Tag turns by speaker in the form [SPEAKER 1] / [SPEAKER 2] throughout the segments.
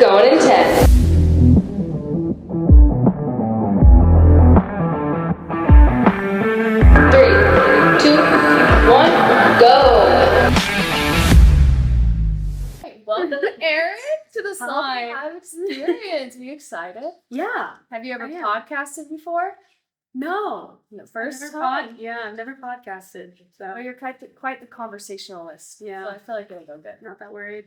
[SPEAKER 1] Going in 10. 3, 2, 1, go.
[SPEAKER 2] Welcome, Erin, to the Slime Live Experience. Are you excited?
[SPEAKER 3] Yeah.
[SPEAKER 2] Have you ever podcasted before?
[SPEAKER 3] No.
[SPEAKER 2] First time?
[SPEAKER 3] I've never podcasted. So.
[SPEAKER 2] Well, you're quite the conversationalist.
[SPEAKER 3] Yeah.
[SPEAKER 2] So I feel like it'll go good.
[SPEAKER 3] Not that worried.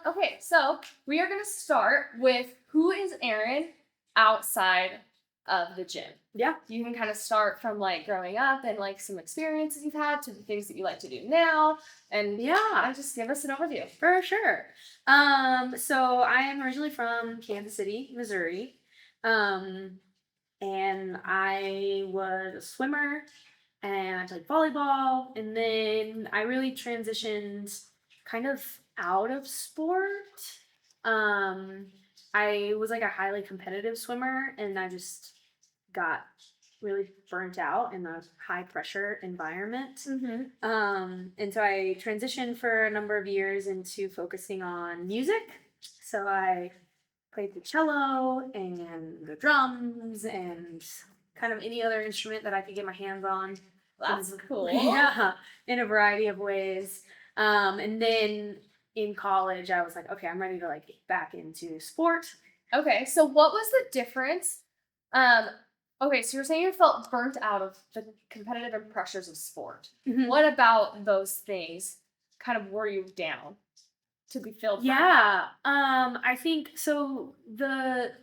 [SPEAKER 2] Okay, so we are going to start with who is Erin outside of the gym.
[SPEAKER 3] Yeah.
[SPEAKER 2] You can kind of start from like growing up and like some experiences you've had to the things that you like to do now. And just give us an overview.
[SPEAKER 3] For sure. So I am originally from Kansas City, Missouri. And I was a swimmer and I played volleyball, and then I really transitioned kind of out of sport. I was like a highly competitive swimmer, and I just got really burnt out in a high pressure environment. And so I transitioned for a number of years into focusing on music. So I played the cello and the drums and kind of any other instrument that I could get my hands on.
[SPEAKER 2] That's cool.
[SPEAKER 3] Yeah, in a variety of ways. And then in college, I was like, okay, I'm ready to like get back into sport.
[SPEAKER 2] Okay, so what was the difference? Okay, so you're saying you felt burnt out of the competitive and pressures of sport. What about those things kind of wore you down to be filled?
[SPEAKER 3] Yeah, I think so. The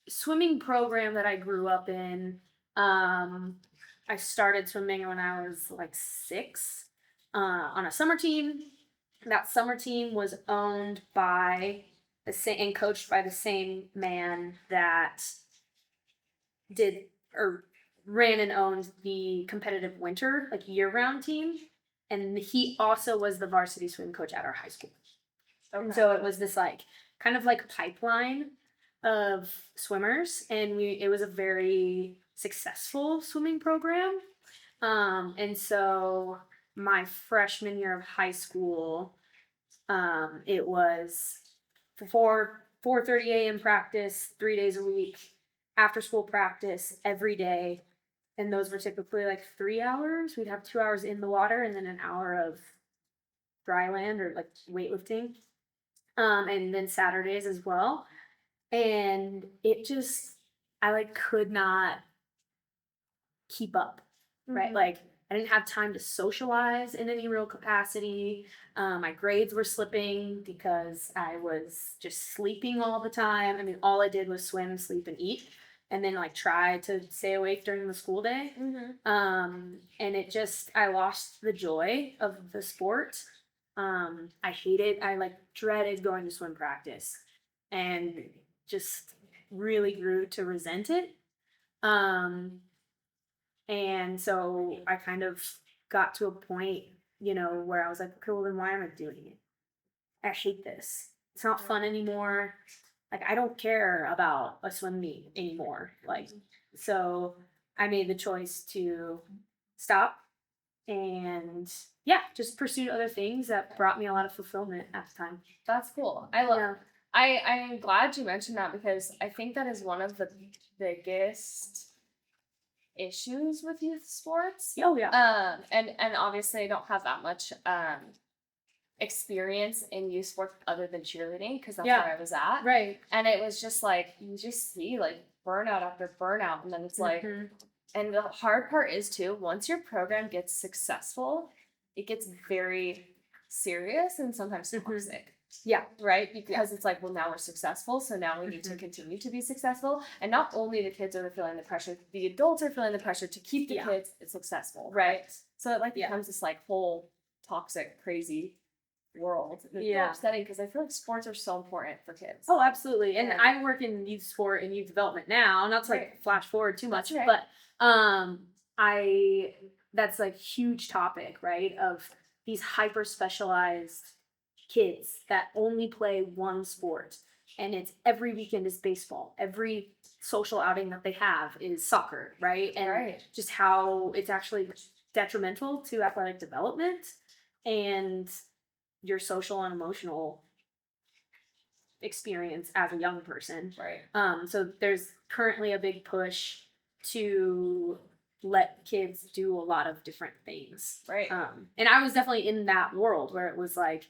[SPEAKER 3] swimming program that I grew up in, I started swimming when I was like 6 on a summer team. That summer team was owned by the same and coached by the same man that did or ran and owned the competitive winter, like year-round team. And he also was the varsity swim coach at our high school. Okay. And so it was this like kind of like pipeline of swimmers, and it was a very successful swimming program. And so my freshman year of high school, it was 4:30 a.m. practice 3 days a week, after school practice every day, and those were typically like 3 hours. We'd have 2 hours in the water and then an hour of dry land or like weightlifting, and then Saturdays as well. And it just, I like could not keep up, right? Like I didn't have time to socialize in any real capacity. My grades were slipping because I was just sleeping all the time. I mean, all I did was swim, sleep, and eat, and then like try to stay awake during the school day. And it just, I lost the joy of the sport. I hated, I like dreaded going to swim practice, and just really grew to resent it. And so I kind of got to a point, where I was like, okay, well then why am I doing it? I hate this. It's not fun anymore. Like, I don't care about a swim meet anymore. Like, so I made the choice to stop and just pursue other things that brought me a lot of fulfillment at the time.
[SPEAKER 2] That's cool. I'm glad you mentioned that, because I think that is one of the biggest issues with youth sports.
[SPEAKER 3] Oh yeah.
[SPEAKER 2] And obviously I don't have that much experience in youth sports other than cheerleading, because that's where I was at.
[SPEAKER 3] Right.
[SPEAKER 2] And it was just like, you just see like burnout after burnout, and then it's like, and the hard part is too, once your program gets successful, it gets very serious and sometimes toxic.
[SPEAKER 3] Yeah.
[SPEAKER 2] Right? Because it's like, well, now we're successful, so now we need to continue to be successful. And not only the kids are feeling the pressure, the adults are feeling the pressure to keep the kids successful. Right? So it like becomes this like whole toxic, crazy world. And it's upsetting, because I feel like sports are so important for kids.
[SPEAKER 3] Oh, absolutely. And I work in youth sport and youth development now, not to like flash forward too much, but that's like huge topic, right? Of these hyper specialized kids that only play one sport, and it's every weekend is baseball, every social outing that they have is soccer, right? And just how it's actually detrimental to athletic development and your social and emotional experience as a young person.
[SPEAKER 2] Right.
[SPEAKER 3] So there's currently a big push to let kids do a lot of different things.
[SPEAKER 2] Right.
[SPEAKER 3] And I was definitely in that world where it was like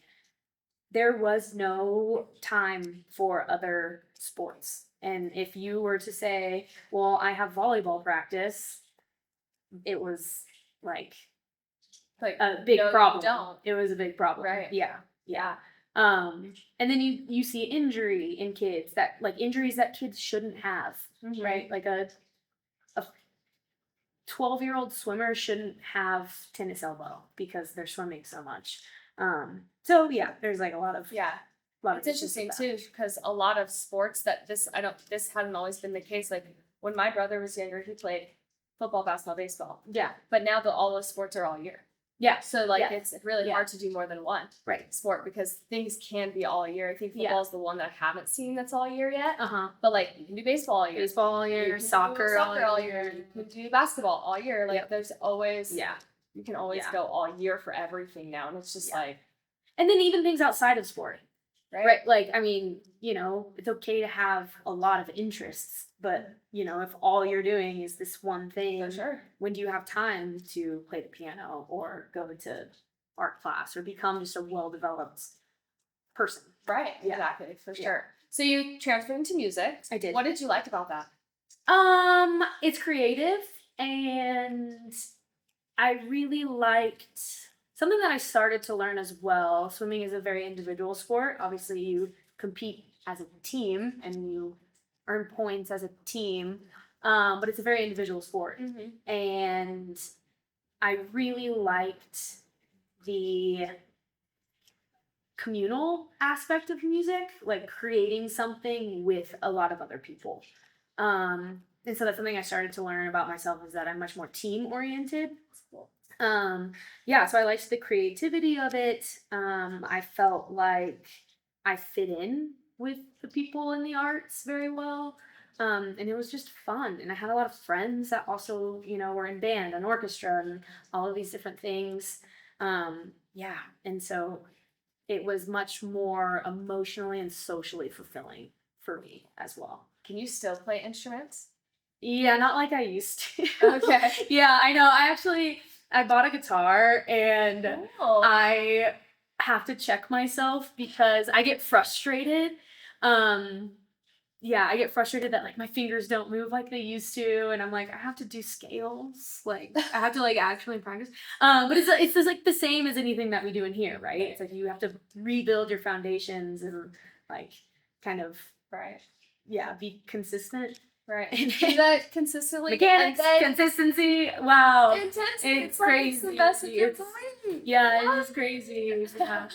[SPEAKER 3] there was no time for other sports. And if you were to say, well, I have volleyball practice, it was like a big problem.
[SPEAKER 2] Don't.
[SPEAKER 3] It was a big problem.
[SPEAKER 2] Right.
[SPEAKER 3] Yeah. And then you see injury in kids that like injuries that kids shouldn't have, right? Like a 12-year-old swimmer shouldn't have tennis elbow because they're swimming so much. So yeah, there's like a lot of
[SPEAKER 2] It's interesting too because a lot of sports that this hadn't always been the case. Like when my brother was younger, he played football, basketball, baseball.
[SPEAKER 3] Yeah.
[SPEAKER 2] But now all those sports are all year.
[SPEAKER 3] Yeah.
[SPEAKER 2] So like it's really hard to do more than one sport because things can be all year. I think football is the one that I haven't seen that's all year yet. But like you can do baseball all year.
[SPEAKER 3] You
[SPEAKER 2] soccer all year. You can do basketball all year. Like there's always you can always go all year for everything now, and it's just like.
[SPEAKER 3] And then even things outside of sport.
[SPEAKER 2] Right.
[SPEAKER 3] Like, I mean, you know, it's okay to have a lot of interests, but, you know, if all you're doing is this one thing,
[SPEAKER 2] For sure.
[SPEAKER 3] when do you have time to play the piano or go to art class or become just a well-developed person?
[SPEAKER 2] Right.
[SPEAKER 3] Yeah.
[SPEAKER 2] Exactly. For sure. So you transferred into music.
[SPEAKER 3] I did.
[SPEAKER 2] What did you like about that?
[SPEAKER 3] It's creative, and I really liked something that I started to learn as well. Swimming is a very individual sport. Obviously, you compete as a team and you earn points as a team, but it's a very individual sport. And I really liked the communal aspect of music, like creating something with a lot of other people. And so that's something I started to learn about myself, is that I'm much more team oriented. So I liked the creativity of it. I felt like I fit in with the people in the arts very well. And it was just fun. And I had a lot of friends that also, you know, were in band and orchestra and all of these different things. And so it was much more emotionally and socially fulfilling for me as well.
[SPEAKER 2] Can you still play instruments?
[SPEAKER 3] Yeah, not like I used to.
[SPEAKER 2] Okay.
[SPEAKER 3] Yeah, I know. I bought a guitar, and I have to check myself because I get frustrated. I get frustrated that like my fingers don't move like they used to, and I'm like, I have to do scales. Like I have to like actually practice. But it's just like the same as anything that we do in here, right? It's like you have to rebuild your foundations and like kind of be consistent.
[SPEAKER 2] Right. Do that consistently.
[SPEAKER 3] Mechanics, consistency. Wow.
[SPEAKER 2] Intensity.
[SPEAKER 3] It's crazy.
[SPEAKER 2] It's the best of your brain.
[SPEAKER 3] Yeah, it is crazy. Yeah.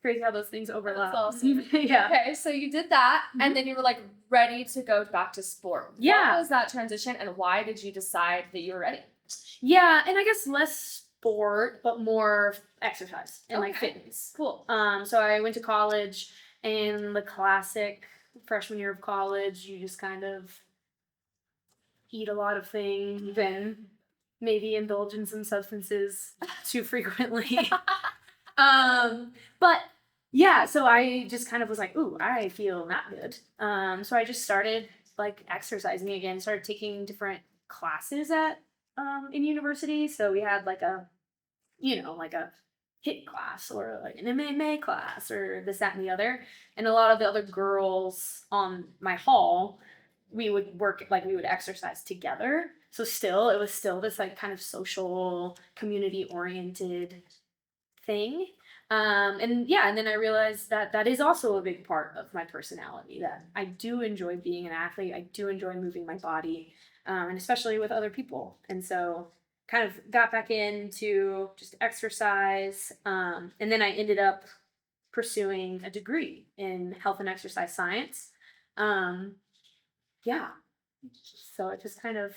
[SPEAKER 3] Crazy how those things overlap.
[SPEAKER 2] That's awesome.
[SPEAKER 3] Yeah.
[SPEAKER 2] Okay, so you did that, and then you were like ready to go back to sport.
[SPEAKER 3] Yeah.
[SPEAKER 2] What was that transition, and why did you decide that you were ready?
[SPEAKER 3] Yeah, and I guess less sport, but more exercise and like fitness.
[SPEAKER 2] Cool.
[SPEAKER 3] So I went to college, and the classic freshman year of college, you just kind of eat a lot of things and maybe indulge in some substances too frequently. But yeah, so I just kind of was like, ooh, I feel not good. So I just started like exercising again, started taking different classes in university. So we had like a HIIT class or like an MMA class or this, that, and the other. And a lot of the other girls on my hall, we would exercise together. So it was still this like kind of social, community oriented thing. And then I realized that is also a big part of my personality, that I do enjoy being an athlete. I do enjoy moving my body, and especially with other people. And so kind of got back into just exercise. And then I ended up pursuing a degree in health and exercise science. So it just kind of,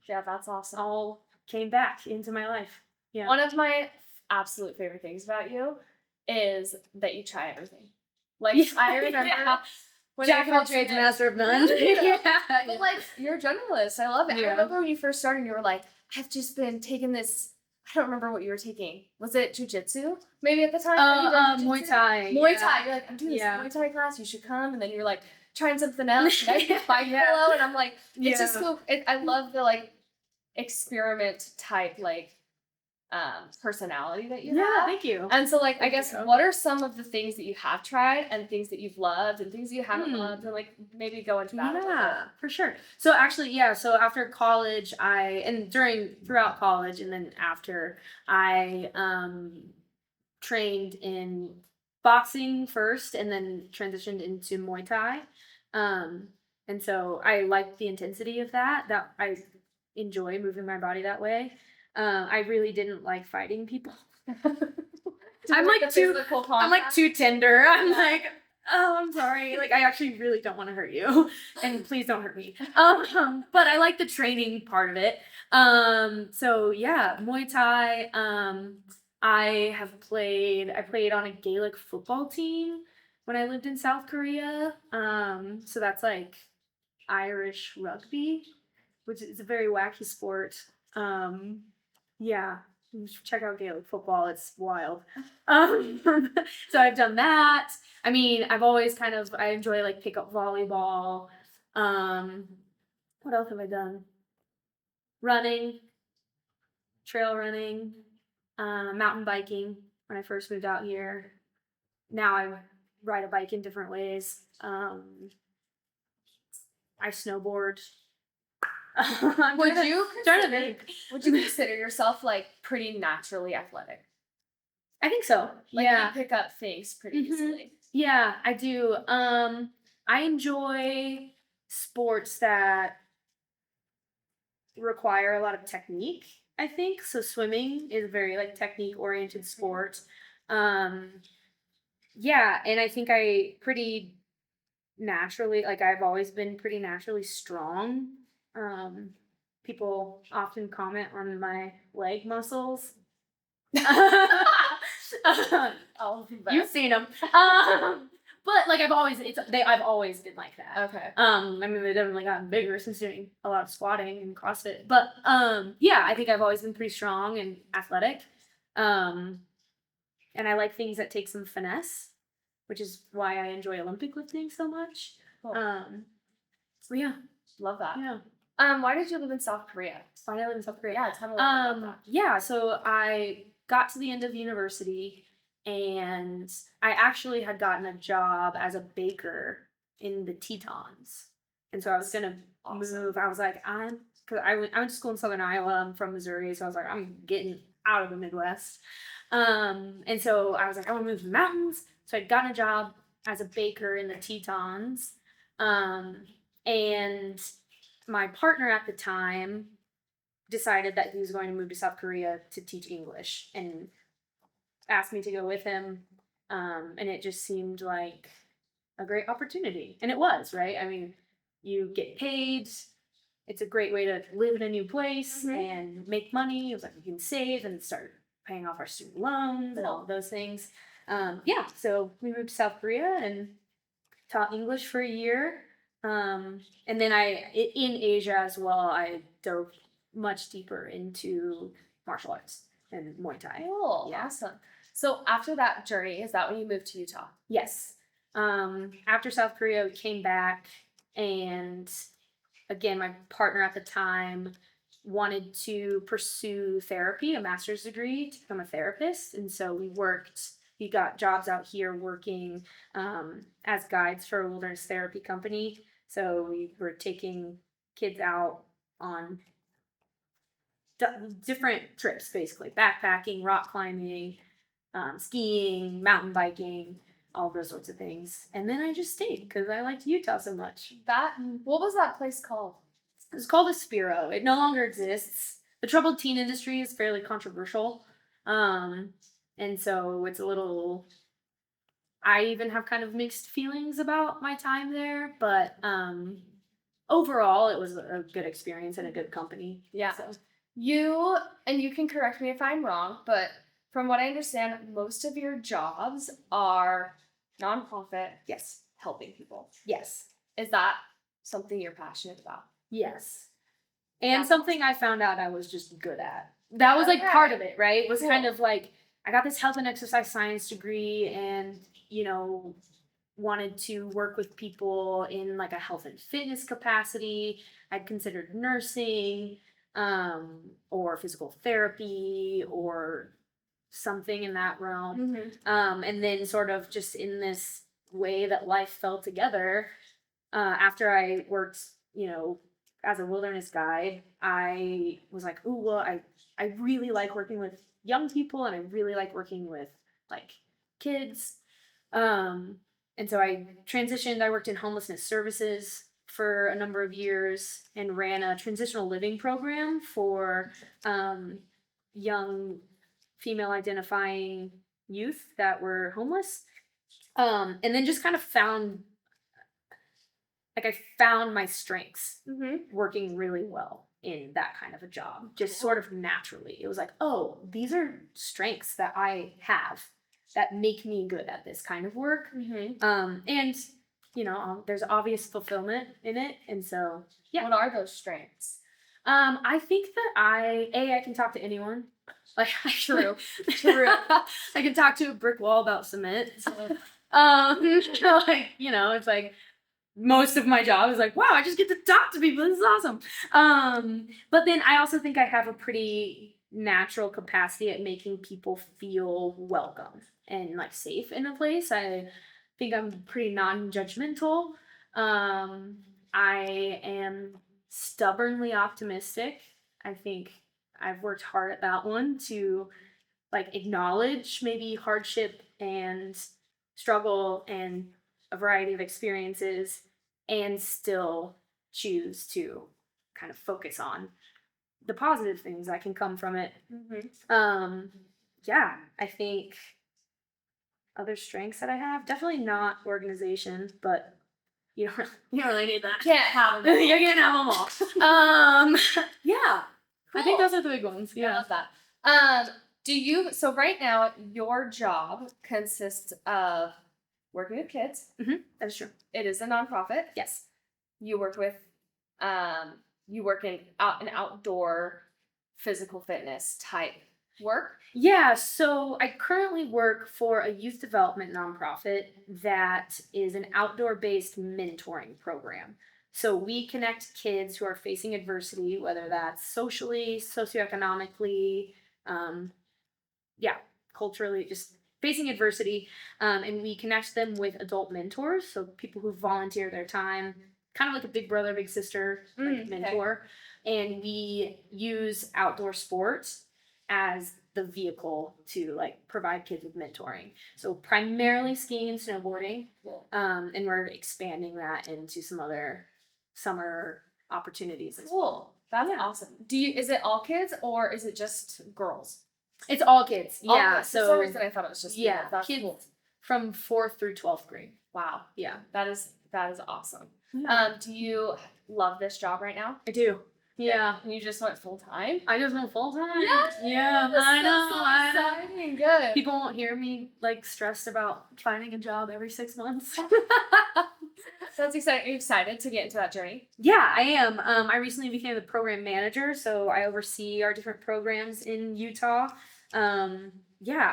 [SPEAKER 2] that's awesome.
[SPEAKER 3] all came back into my life. Yeah.
[SPEAKER 2] One of my absolute favorite things about you is that you try everything. Like I remember when
[SPEAKER 3] Jack of all trades, master of none.
[SPEAKER 2] But like you're a journalist. I love it. I remember when you first started, you were like, I've just been taking this I don't remember what you were taking. Was it jujitsu? Maybe at the time? Have you done
[SPEAKER 3] Muay
[SPEAKER 2] jujitsu?
[SPEAKER 3] Thai.
[SPEAKER 2] Muay
[SPEAKER 3] yeah.
[SPEAKER 2] Thai. You're like, I'm doing this
[SPEAKER 3] Yeah.
[SPEAKER 2] Muay Thai class. You should come. And then you're like trying something else. And I get fight pillow, and I'm like, it's just
[SPEAKER 3] Yeah.
[SPEAKER 2] so. I love the like experiment type like personality that you
[SPEAKER 3] Yeah,
[SPEAKER 2] have.
[SPEAKER 3] thank you.
[SPEAKER 2] And so like I
[SPEAKER 3] Thank
[SPEAKER 2] guess
[SPEAKER 3] you.
[SPEAKER 2] what are some of the things that you have tried and things that you've loved and things you haven't
[SPEAKER 3] Hmm.
[SPEAKER 2] loved, and like maybe go into that a little bit.
[SPEAKER 3] Yeah, for sure. So actually, yeah. So after college, throughout college, and then after, I trained in boxing first, and then transitioned into Muay Thai. And so I like the intensity of that. That I enjoy moving my body that way. I really didn't like fighting people. I'm like too tender. I'm like, oh, I'm sorry. Like, I actually really don't want to hurt you, and please don't hurt me. But I like the training part of it. So yeah, Muay Thai. I played on a Gaelic football team when I lived in South Korea. So that's like Irish rugby, which is a very wacky sport. Yeah, you should check out Gaelic football. It's wild. Um, so I've done that. I mean, I enjoy like pickup volleyball. What else have I done? Running, trail running, mountain biking when I first moved out here. Now I ride a bike in different ways. I snowboard.
[SPEAKER 2] Would
[SPEAKER 3] Would
[SPEAKER 2] you consider yourself like pretty naturally athletic?
[SPEAKER 3] I think so.
[SPEAKER 2] Like
[SPEAKER 3] Yeah.
[SPEAKER 2] you pick up things pretty
[SPEAKER 3] Mhm.
[SPEAKER 2] easily.
[SPEAKER 3] Yeah, I do. I enjoy sports that require a lot of technique, I think. So swimming is a very like technique oriented sport. Um yeah, and I think I've always been pretty naturally strong. Um People often comment on my leg muscles. You've seen them. But like I've always been like that.
[SPEAKER 2] Okay.
[SPEAKER 3] I mean, they've definitely gotten bigger since doing a lot of squatting and CrossFit. But yeah, I think I've always been pretty strong and athletic. And I like things that take some finesse, which is why I enjoy Olympic lifting so much.
[SPEAKER 2] Cool.
[SPEAKER 3] So yeah,
[SPEAKER 2] Love that.
[SPEAKER 3] yeah.
[SPEAKER 2] Why did you live in South Korea?
[SPEAKER 3] Why did I live in South Korea?
[SPEAKER 2] Yeah, tell me a little bit about that.
[SPEAKER 3] Yeah, so I got to the end of university, and I actually had gotten a job as a baker in the Tetons. And so I was gonna move. I was like, because I went to school in Southern Iowa. I'm from Missouri, so I was like, I'm getting out of the Midwest. And so I was like, I want to move to the mountains. So I'd gotten a job as a baker in the Tetons. And my partner at the time decided that he was going to move to South Korea to teach English and asked me to go with him. And it just seemed like a great opportunity. And it was, right? I mean, you get paid. It's a great way to live in a new place and make money. It was like we can save and start paying off our student loans and all of those things. Yeah, so we moved to South Korea and taught English for a year. And then in Asia as well, I dove much deeper into martial arts and Muay Thai.
[SPEAKER 2] Cool.
[SPEAKER 3] Yeah.
[SPEAKER 2] Awesome. So after that journey, is that when you moved to Utah?
[SPEAKER 3] Yes. After South Korea, we came back, and again, my partner at the time wanted to pursue therapy, a master's degree to become a therapist. And so we got jobs out here working as guides for a wilderness therapy company. So we were taking kids out on different trips, basically backpacking, rock climbing, skiing, mountain biking, all those sorts of things. And then I just stayed because I liked Utah so much.
[SPEAKER 2] What was that place called?
[SPEAKER 3] It's called a Spiro. It no longer exists. The troubled teen industry is fairly controversial. And so it's a little, I even have kind of mixed feelings about my time there, but overall it was a good experience and a good company.
[SPEAKER 2] Yeah.
[SPEAKER 3] So.
[SPEAKER 2] You can correct me if I'm wrong, but from what I understand, most of your jobs are nonprofit.
[SPEAKER 3] Yes.
[SPEAKER 2] Helping people.
[SPEAKER 3] Yes.
[SPEAKER 2] Is that something you're passionate about?
[SPEAKER 3] Yes. And something I found out I was just good at. that was like
[SPEAKER 2] Okay.
[SPEAKER 3] part of it, right? It was
[SPEAKER 2] Cool.
[SPEAKER 3] kind of like, I got this health and exercise science degree and, wanted to work with people in like a health and fitness capacity. I'd considered nursing, or physical therapy or something in that realm. And then sort of just in this way that life fell together, after I worked, as a wilderness guide, I was like, ooh, well, I really like working with young people and I really like working with like kids. And so I transitioned. I worked in homelessness services for a number of years and ran a transitional living program for young female identifying youth that were homeless. And then just kind of found my strengths working really well in that kind of a job, just sort of naturally. It was like, oh, these are strengths that I have that make me good at this kind of work. And there's obvious fulfillment in it, and so yeah.
[SPEAKER 2] What are those strengths?
[SPEAKER 3] I think that I can talk to anyone. Like
[SPEAKER 2] True.
[SPEAKER 3] I can talk to a brick wall about cement. So, it's like most of my job is like, wow, I just get to talk to people. This is awesome. But then I also think I have a pretty natural capacity at making people feel welcome and like safe in a place. I think I'm pretty non-judgmental. I am stubbornly optimistic. I think I've worked hard at that one to like acknowledge maybe hardship and struggle and a variety of experiences and still choose to kind of focus on the positive things that can come from it. Yeah, I think other strengths that I have, definitely not organization, but you don't really need that.
[SPEAKER 2] Can't have them all.
[SPEAKER 3] You can't have them all. Yeah.
[SPEAKER 2] Cool.
[SPEAKER 3] I think those are the big ones.
[SPEAKER 2] I
[SPEAKER 3] Yeah.
[SPEAKER 2] love that. So right now your job consists of working with kids.
[SPEAKER 3] That's true.
[SPEAKER 2] It is a nonprofit.
[SPEAKER 3] Yes.
[SPEAKER 2] You work with, you work in an outdoor physical fitness type work.
[SPEAKER 3] Yeah, so I currently work for a youth development nonprofit that is an outdoor-based mentoring program. So we connect kids who are facing adversity, whether that's socially, socioeconomically, culturally, just facing adversity, and we connect them with adult mentors, so people who volunteer their time, kind of like a big brother, big sister mentor, and we use outdoor sports as the vehicle to like provide kids with mentoring. So primarily skiing and snowboarding, and we're expanding that into some other summer opportunities as well.
[SPEAKER 2] Cool. That's awesome. Is it all kids or is it just girls?
[SPEAKER 3] It's all kids.
[SPEAKER 2] All
[SPEAKER 3] Yeah.
[SPEAKER 2] kids.
[SPEAKER 3] So
[SPEAKER 2] for some reason I thought it was just that's
[SPEAKER 3] kids
[SPEAKER 2] cool.
[SPEAKER 3] from 4th through 12th grade.
[SPEAKER 2] Wow.
[SPEAKER 3] Yeah.
[SPEAKER 2] That is awesome.
[SPEAKER 3] Yeah.
[SPEAKER 2] Do you love this job right now?
[SPEAKER 3] I do. Yeah.
[SPEAKER 2] You just went full time?
[SPEAKER 3] I just went full time.
[SPEAKER 2] Yeah,
[SPEAKER 3] I know.
[SPEAKER 2] So exciting. Good.
[SPEAKER 3] People won't hear me like stressed about finding a job every 6 months.
[SPEAKER 2] That's exciting. Are you excited to get into that journey?
[SPEAKER 3] Yeah, I am. I recently became the program manager, so I oversee our different programs in Utah.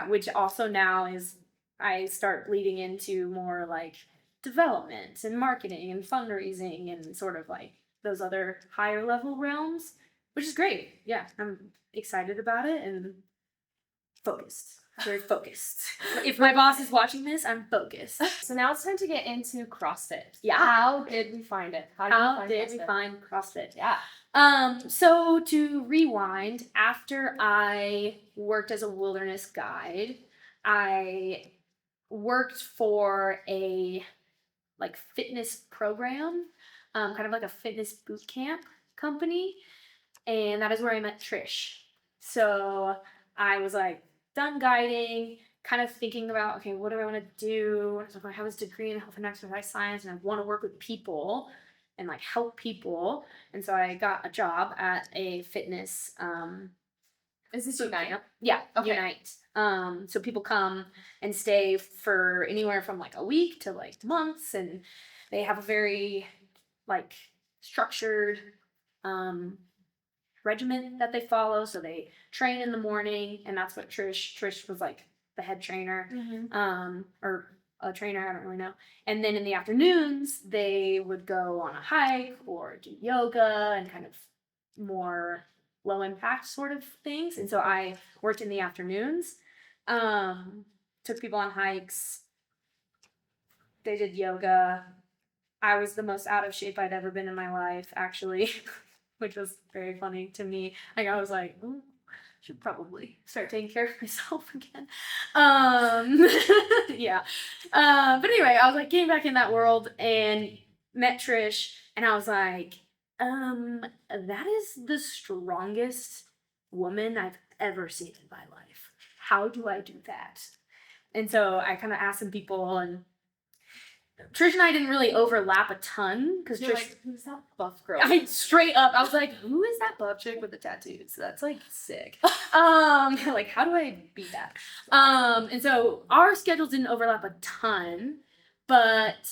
[SPEAKER 3] Which also now is I start bleeding into more like development and marketing and fundraising and sort of like those other higher level realms, which is great. Yeah, I'm excited about it and focused. Very focused. If my boss is watching this, I'm focused.
[SPEAKER 2] So now it's time to get into CrossFit.
[SPEAKER 3] Yeah.
[SPEAKER 2] How did we find it?
[SPEAKER 3] How did we find CrossFit?
[SPEAKER 2] Yeah.
[SPEAKER 3] So to rewind, after I worked as a wilderness guide, I worked for a like fitness program, kind of like a fitness boot camp company, and that is where I met Trish. So I was like done guiding, kind of thinking about, okay, what do I want to do? So I have this degree in health and exercise science, and I want to work with people and like help people. And so I got a job at a fitness
[SPEAKER 2] Is this
[SPEAKER 3] boot
[SPEAKER 2] Unite?
[SPEAKER 3] camp. Yeah,
[SPEAKER 2] Okay.
[SPEAKER 3] Unite. So people come and stay for anywhere from like a week to like months, and they have a very like structured regimen that they follow. So they train in the morning, and that's what Trish was like the head trainer, or a trainer, I don't really know. And then in the afternoons, they would go on a hike or do yoga and kind of more low impact sort of things. And so I worked in the afternoons, took people on hikes. They did yoga. I was the most out of shape I'd ever been in my life, actually, which was very funny to me. Like, I was like, ooh, should probably start taking care of myself again. Yeah. But anyway, I was like getting back in that world and met Trish, and I was like, that is the strongest woman I've ever seen in my life. How do I do that? And so I kind of asked some people, and Trish and I didn't really overlap a ton because Trish,
[SPEAKER 2] like, who's that buff girl?
[SPEAKER 3] I straight up, I was like, who is that buff chick with the tattoos? That's like sick. Like, how do I beat that? And so our schedules didn't overlap a ton, but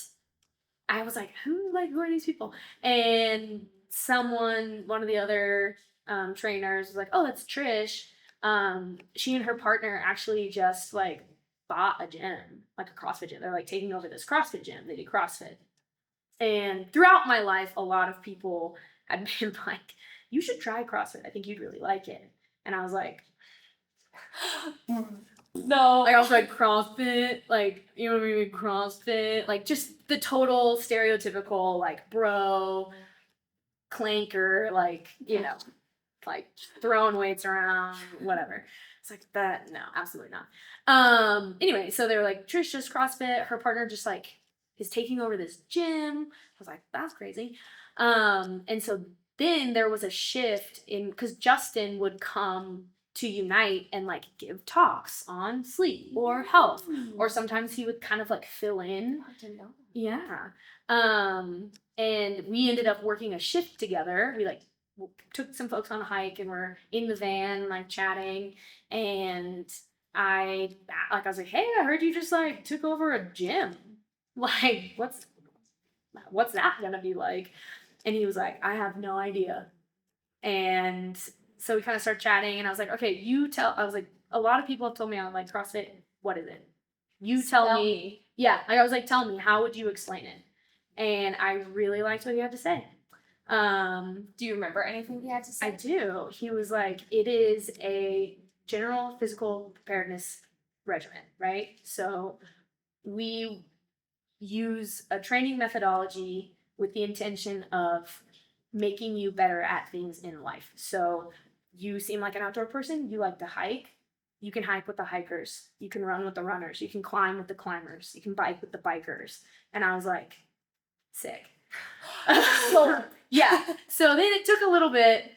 [SPEAKER 3] I was like, who are these people? And one of the other trainers was like, oh, that's Trish. She and her partner actually just like bought a gym, like a CrossFit gym. They're like taking over this CrossFit gym. They do CrossFit. And throughout my life, a lot of people had been like, you should try CrossFit. I think you'd really like it. And I was like, no. Like, I was like, CrossFit, like, you know what I mean? CrossFit, like, just the total stereotypical, like, bro, clanker, like, you know, like, throwing weights around, whatever. It's like, that, no, absolutely not. Anyway, so they were like, Trish does CrossFit. Her partner just, like, is taking over this gym. I was like, that's crazy. And so then there was a shift in, because Justin would come to Unite and like give talks on sleep or health, or sometimes he would kind of like fill in.
[SPEAKER 2] I didn't know.
[SPEAKER 3] Yeah. And we ended up working a shift together. We like took some folks on a hike and we're in the van like chatting, and I was like, hey, I heard you just like took over a gym. Like, what's that gonna be like? And he was like, I have no idea. And so we kind of started chatting, and I was like, okay, I was like, a lot of people have told me on like CrossFit, what is it? You tell me. Yeah. Like, I was like, tell me, how would you explain it? And I really liked what he had to say.
[SPEAKER 2] Do you remember anything he had to say?
[SPEAKER 3] I do. He was like, it is a general physical preparedness regimen, right? So we use a training methodology with the intention of making you better at things in life. So you seem like an outdoor person. You like to hike. You can hike with the hikers. You can run with the runners. You can climb with the climbers. You can bike with the bikers. And I was like, sick. Yeah. So then it took a little bit.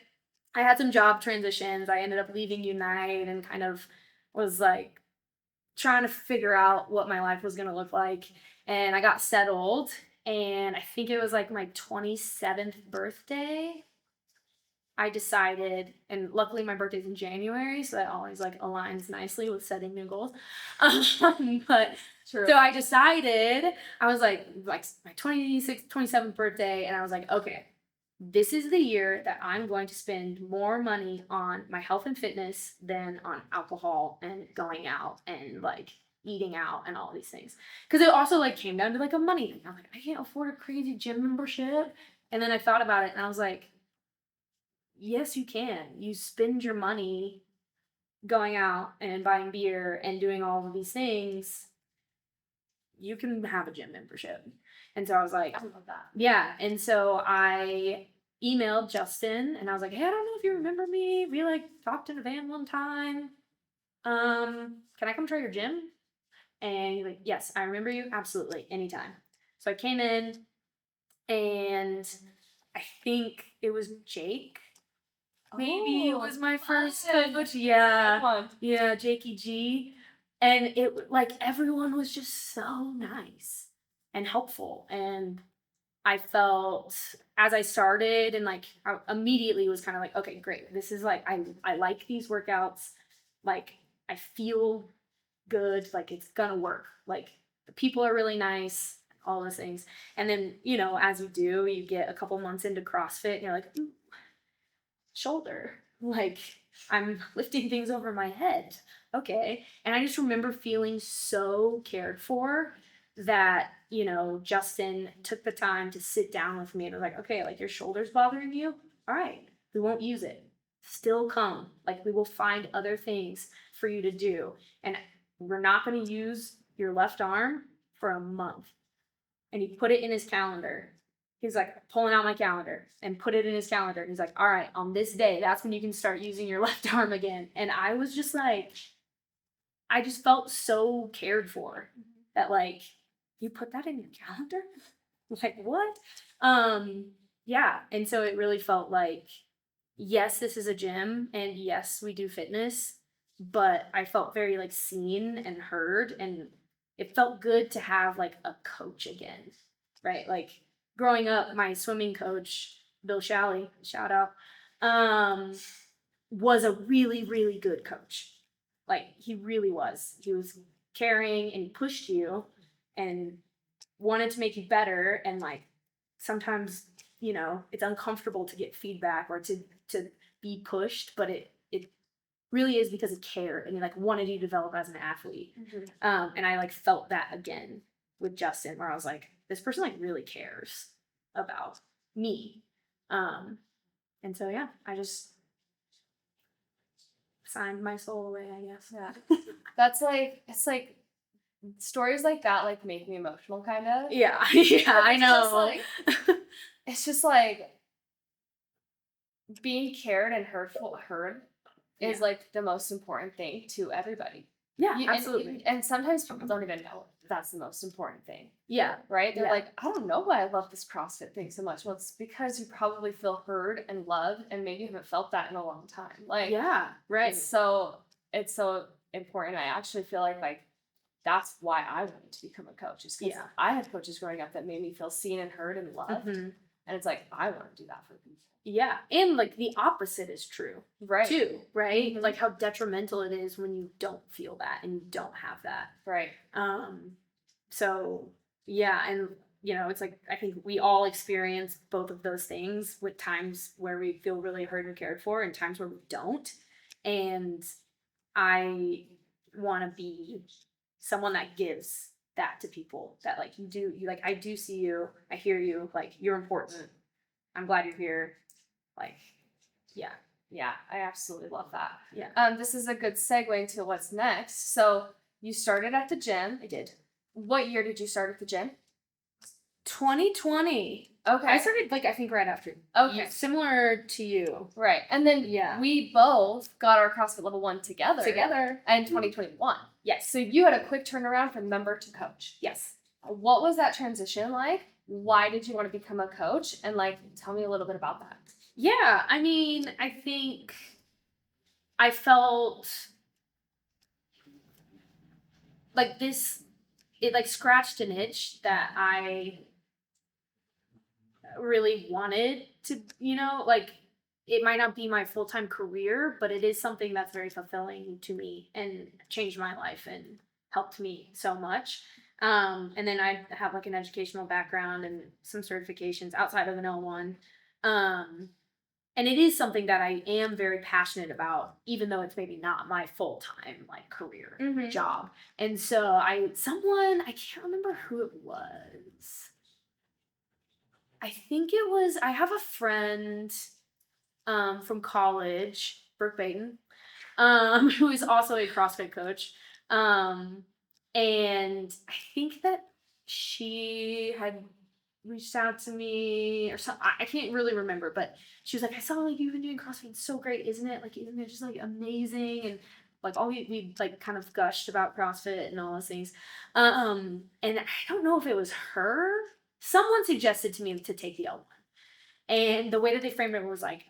[SPEAKER 3] I had some job transitions. I ended up leaving Unite and kind of was like trying to figure out what my life was going to look like. And I got settled. And I think it was like my 27th birthday, I decided, and luckily my birthday's in January, so that always like aligns nicely with setting new goals. But
[SPEAKER 2] True.
[SPEAKER 3] so I decided, I was like my 26th, 27th birthday, and I was like, okay, this is the year that I'm going to spend more money on my health and fitness than on alcohol and going out and like eating out and all these things. Because it also like came down to like a money thing. I'm like, I can't afford a crazy gym membership. And then I thought about it and I was like, yes, you can. You spend your money going out and buying beer and doing all of these things. You can have a gym membership. And so I was like,
[SPEAKER 2] I love that.
[SPEAKER 3] yeah. And so I emailed Justin and I was like, hey, I don't know if you remember me. We like talked in a van one time. Can I come try your gym? And he's like, yes, I remember you. Absolutely. Anytime. So I came in and I think it was Jake. Maybe it was my first coach. Yeah. Yeah, Jakey G. And it like everyone was just so nice and helpful. And I felt as I started and like I immediately was kind of like, okay, great. This is like I like these workouts. Like I feel good, like it's gonna work. Like the people are really nice, all those things. And then, you know, as you do, you get a couple months into CrossFit and you're like, ooh, shoulder. Like, I'm lifting things over my head. Okay. And I just remember feeling so cared for that, Justin took the time to sit down with me and was like, okay, like your shoulder's bothering you. All right. We won't use it. Still come. Like, we will find other things for you to do. And we're not going to use your left arm for a month. And he put it in his calendar. He's like pulling out my calendar and put it in his calendar. And he's like, all right, on this day, that's when you can start using your left arm again. And I was just like, I just felt so cared for that, like, you put that in your calendar? Like, what? Yeah. And so it really felt like, yes, this is a gym and yes, we do fitness, but I felt very like seen and heard, and it felt good to have like a coach again, right? Like growing up, my swimming coach, Bill Shalley, shout out, was a really, really good coach. Like he really was. He was caring and he pushed you and wanted to make you better. And like sometimes, it's uncomfortable to get feedback or to be pushed, but it really is because of care and he like wanted you to develop as an athlete. And I like felt that again with Justin, where I was like, this person like really cares about me. And so yeah, I just signed my soul away, I guess.
[SPEAKER 2] Yeah. That's like, it's like stories like that like make me emotional kind of.
[SPEAKER 3] Yeah. Yeah, I know.
[SPEAKER 2] It's just like being cared and heard is like the most important thing to everybody.
[SPEAKER 3] Yeah, absolutely.
[SPEAKER 2] And sometimes people don't even know that's the most important thing.
[SPEAKER 3] Yeah.
[SPEAKER 2] Right? They're like, I don't know why I love this CrossFit thing so much. Well, it's because you probably feel heard and loved, and maybe you haven't felt that in a long time. Like,
[SPEAKER 3] yeah, right.
[SPEAKER 2] It's so important. I actually feel like that's why I wanted to become a coach. Is because I had coaches growing up that made me feel seen and heard and loved. And it's like, I want to do that for people. Yeah.
[SPEAKER 3] And like the opposite is true.
[SPEAKER 2] Right.
[SPEAKER 3] Too. Right. Like how detrimental it is when you don't feel that and you don't have that.
[SPEAKER 2] Right.
[SPEAKER 3] So yeah. And it's like, I think we all experience both of those things, with times where we feel really heard and cared for and times where we don't. And I want to be someone that gives that to people, that like you like, I do see you, I hear you, like you're important. I'm glad you're here. Like, yeah.
[SPEAKER 2] Yeah, I absolutely love that.
[SPEAKER 3] Yeah.
[SPEAKER 2] This is a good segue into what's next. So you started at the gym.
[SPEAKER 3] I did.
[SPEAKER 2] What year did you start at the gym?
[SPEAKER 3] 2020.
[SPEAKER 2] Okay.
[SPEAKER 3] I started I think right after.
[SPEAKER 2] Okay.
[SPEAKER 3] Similar to you.
[SPEAKER 2] Right. And then we both got our CrossFit level 1 together. In 2021.
[SPEAKER 3] Yes.
[SPEAKER 2] So you had a quick turnaround from member to coach.
[SPEAKER 3] Yes.
[SPEAKER 2] What was that transition like? Why did you want to become a coach? And like, tell me a little bit about that.
[SPEAKER 3] Yeah. I mean, I think I felt like it like scratched an itch that I really wanted to, like it might not be my full-time career, but it is something that's very fulfilling to me and changed my life and helped me so much. And then I have like an educational background and some certifications outside of an L1. And it is something that I am very passionate about, even though it's maybe not my full-time like career job. And so I can't remember who it was. I think it was, I have a friend from college, Brooke Baton, who is also a CrossFit coach. And I think that she had reached out to me or something. I can't really remember, but she was like, I saw like you've been doing CrossFit. It's so great, isn't it? Like, isn't it just like amazing? And like all we like kind of gushed about CrossFit and all those things. And I don't know if it was her. Someone suggested to me to take the L1. And the way that they framed it was like,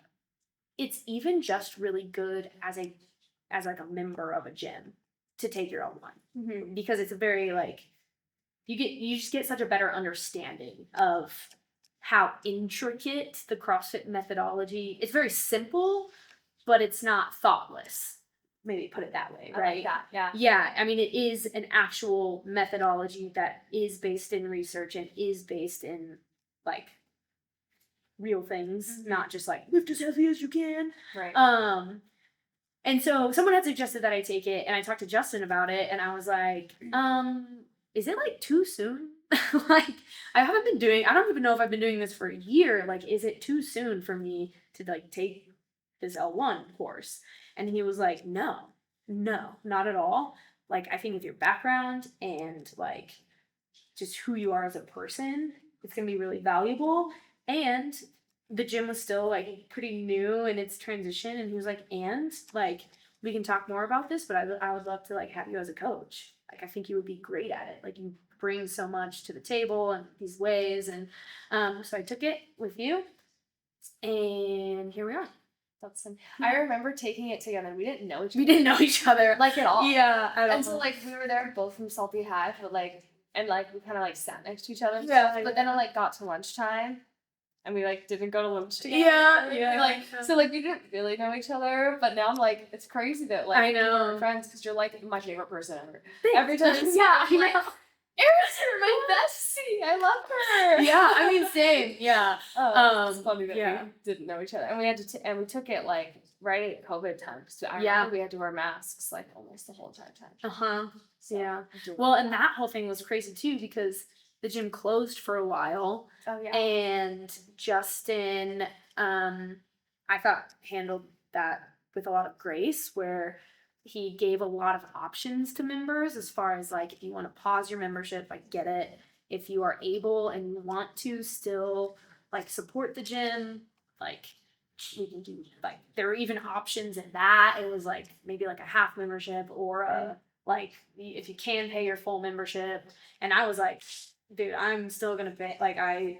[SPEAKER 3] it's even just really good as like a member of a gym to take your L1. Because it's a very like, you just get such a better understanding of how intricate the CrossFit methodology. It's very simple, but it's not thoughtless. Maybe put it that way, right?
[SPEAKER 2] I like that, yeah.
[SPEAKER 3] Yeah, I mean, it is an actual methodology that is based in research and is based in like real things,
[SPEAKER 2] Mhm.
[SPEAKER 3] not just like lift as heavy as you can.
[SPEAKER 2] Right.
[SPEAKER 3] And so someone had suggested that I take it, and I talked to Justin about it, and I was like, is it like too soon? Like, I don't even know if I've been doing this for a year. Like, is it too soon for me to like take this L1 course? And he was like, no, not at all. Like, I think with your background and like just who you are as a person, it's gonna be really valuable. And the gym was still like pretty new in its transition, and he was like, and like we can talk more about this, but I would love to like have you as a coach. Like, I think you would be great at it. Like, you bring so much to the table and these ways. And so I took it with you, and here we are.
[SPEAKER 2] That's fun. I remember taking it together. We didn't know each other.
[SPEAKER 3] We didn't know each other
[SPEAKER 2] like at all.
[SPEAKER 3] Yeah, at all.
[SPEAKER 2] And so like we were there both from Salty High, but like and like we kind of like sat next to each other.
[SPEAKER 3] Yeah.
[SPEAKER 2] But then it like got to lunchtime, and we like didn't go to lunch together.
[SPEAKER 3] Yeah.
[SPEAKER 2] Like so like we didn't really know each other, but now I'm like it's crazy that like
[SPEAKER 3] I know.
[SPEAKER 2] we're friends because you're like my favorite person ever.
[SPEAKER 3] Thanks.
[SPEAKER 2] Every time
[SPEAKER 3] Yeah,
[SPEAKER 2] I'm like,
[SPEAKER 3] I know.
[SPEAKER 2] Erin's my bestie. I love her.
[SPEAKER 3] Yeah, I mean, same. Yeah.
[SPEAKER 2] It's funny that
[SPEAKER 3] yeah.
[SPEAKER 2] we didn't know each other, and we had to and we took it like right at COVID time. So I
[SPEAKER 3] Yeah.
[SPEAKER 2] remember we had to wear masks like almost the whole entire time.
[SPEAKER 3] Uh-huh.
[SPEAKER 2] So,
[SPEAKER 3] Yeah.
[SPEAKER 2] adorable.
[SPEAKER 3] Well, and that whole thing was crazy too, because the gym closed for a while,
[SPEAKER 2] Oh yeah.
[SPEAKER 3] and Justin, I thought handled that with a lot of grace, where he gave a lot of options to members as far as like, if you want to pause your membership, I get it. If you are able and you want to still like support the gym, like we can do, like there were even options in that. It was like maybe like a half membership or a like if you can pay your full membership. And I was like, dude, I'm still gonna pay. Like and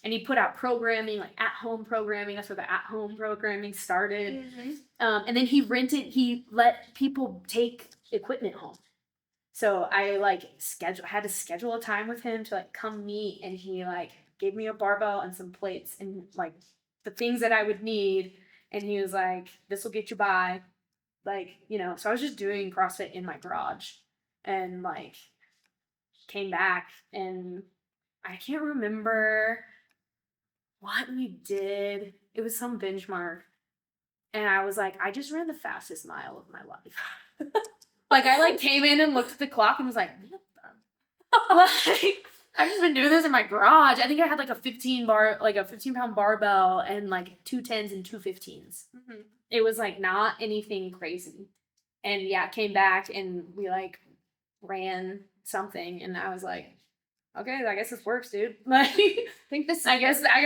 [SPEAKER 3] he put out programming, like at home programming. That's where the at home programming started. And then he let people take equipment home. So I like had to schedule a time with him to like come meet, and he like gave me a barbell and some plates and like the things that I would need. And he was like, this will get you by. Like, so I was just doing CrossFit in my garage, and like came back, and I can't remember what we did. It was some benchmark. And I was like, I just ran the fastest mile of my life. Like, I like came in and looked at the clock and was like, what the? Like, I've just been doing this in my garage. I think I had like a 15-pound barbell and like 2 10s and 2 15s. It was like not anything crazy. And yeah, came back and we like ran something, and I was like, okay, I guess this works, dude. Like, I guess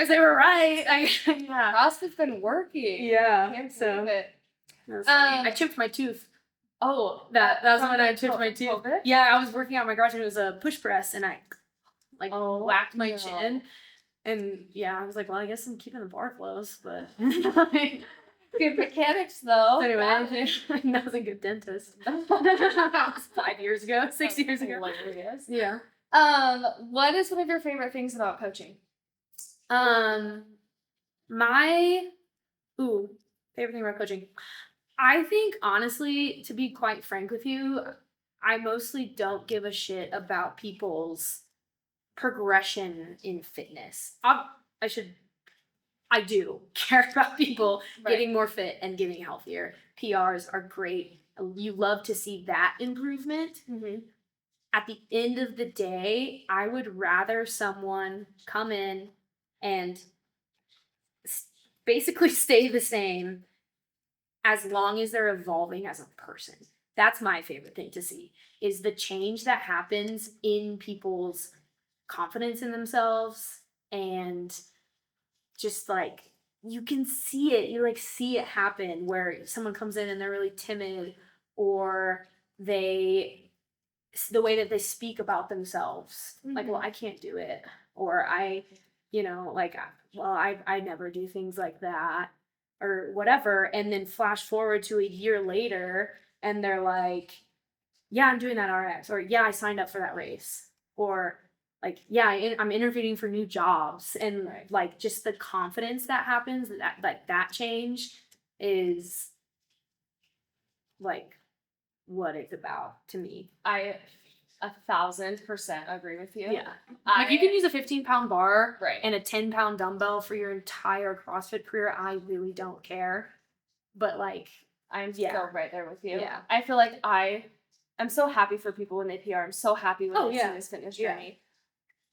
[SPEAKER 3] they were right. Yeah.
[SPEAKER 2] CrossFit's been working.
[SPEAKER 3] Yeah.
[SPEAKER 2] Can't
[SPEAKER 3] So
[SPEAKER 2] believe it.
[SPEAKER 3] I chipped my tooth.
[SPEAKER 2] Oh,
[SPEAKER 3] That was when I chipped my tooth.
[SPEAKER 2] COVID?
[SPEAKER 3] Yeah, I was working out in my garage, and it was a push press, and I like whacked my
[SPEAKER 2] no.
[SPEAKER 3] chin. And yeah, I was like, well, I guess I'm keeping the bar close, but
[SPEAKER 2] Good mechanics though.
[SPEAKER 3] anyway, that was a good dentist. That was 5 years ago, 6 years ago.
[SPEAKER 2] Hilarious.
[SPEAKER 3] Yeah.
[SPEAKER 2] What is one of your favorite things about coaching?
[SPEAKER 3] My favorite thing about coaching. I think, honestly, to be quite frank with you, I mostly don't give a shit about people's progression in fitness. I do care about people getting more fit and getting healthier. PRs are great. You love to see that improvement. At the end of the day, I would rather someone come in and basically stay the same as long as they're evolving as a person. That's my favorite thing to see, is the change that happens in people's confidence in themselves, and just like you can see it. You like see it happen where someone comes in and they're really timid, or the way that they speak about themselves, like, well, I can't do it, or I never do things like that, or whatever. And then flash forward to a year later, and they're like, yeah, I'm doing that RX, or yeah, I signed up for that race, or like, yeah, I'm interviewing for new jobs. And like just the confidence that happens, that change is like what it's about to me.
[SPEAKER 2] 1,000% agree with you.
[SPEAKER 3] Yeah. Like, you can use a 15-pound bar
[SPEAKER 2] Right.
[SPEAKER 3] and a 10-pound dumbbell for your entire CrossFit career. I really don't care. But, like,
[SPEAKER 2] I'm
[SPEAKER 3] Yeah.
[SPEAKER 2] so right there with you.
[SPEAKER 3] Yeah.
[SPEAKER 2] I feel like I'm so happy for people when they PR. I'm so happy when
[SPEAKER 3] Oh,
[SPEAKER 2] they
[SPEAKER 3] yeah.
[SPEAKER 2] see this fitness
[SPEAKER 3] Yeah.
[SPEAKER 2] journey.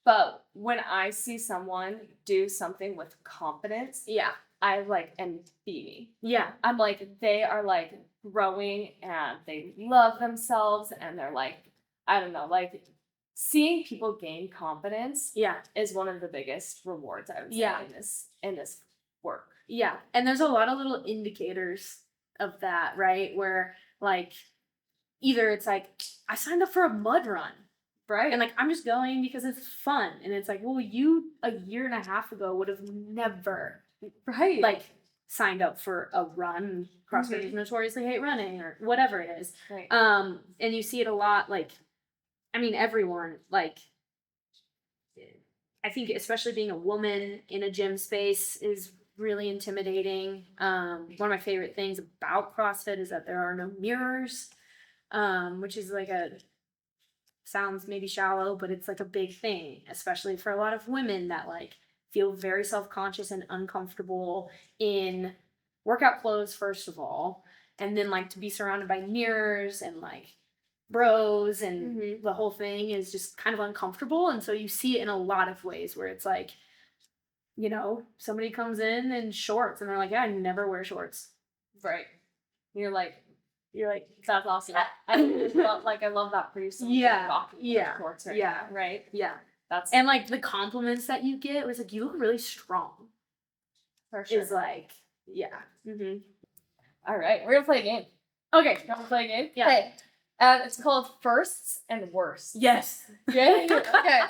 [SPEAKER 2] But when I see someone do something with confidence,
[SPEAKER 3] yeah.
[SPEAKER 2] I like am beaming.
[SPEAKER 3] Yeah.
[SPEAKER 2] I'm like, they are like growing and they love themselves and they're like, I don't know, like seeing people gain confidence
[SPEAKER 3] Yeah.
[SPEAKER 2] is one of the biggest rewards I would say
[SPEAKER 3] Yeah.
[SPEAKER 2] in this work.
[SPEAKER 3] Yeah. And there's a lot of little indicators of that, right? Where, like, either it's like, I signed up for a mud run.
[SPEAKER 2] Right.
[SPEAKER 3] And, like, I'm just going because it's fun. And it's like, well, you a year and a half ago would have never,
[SPEAKER 2] right.
[SPEAKER 3] like, signed up for a run. CrossFitters notoriously hate running or whatever it is.
[SPEAKER 2] Right.
[SPEAKER 3] And you see it a lot, like, I mean, everyone, like, I think especially being a woman in a gym space is really intimidating. One of my favorite things about CrossFit is that there are no mirrors, which is like sounds maybe shallow, but it's like a big thing, especially for a lot of women that like feel very self-conscious and uncomfortable in workout clothes, first of all, and then like to be surrounded by mirrors and like bros and the whole thing is just kind of uncomfortable. And so you see it in a lot of ways where it's like, you know, somebody comes in shorts and they're like, yeah, I never wear shorts.
[SPEAKER 2] Right. You're like, that's awesome. I love that for you. So
[SPEAKER 3] Yeah.
[SPEAKER 2] Shorts right
[SPEAKER 3] Yeah.
[SPEAKER 2] now, right.
[SPEAKER 3] Yeah.
[SPEAKER 2] That's
[SPEAKER 3] and like the compliments that you get was like, you look really strong.
[SPEAKER 2] for sure.
[SPEAKER 3] Is like, yeah.
[SPEAKER 2] All right, we're gonna play a game.
[SPEAKER 3] Okay.
[SPEAKER 2] You want to play a game?
[SPEAKER 3] Yeah.
[SPEAKER 2] Okay. It's called Firsts and Worsts.
[SPEAKER 3] Yes.
[SPEAKER 2] Okay. Okay.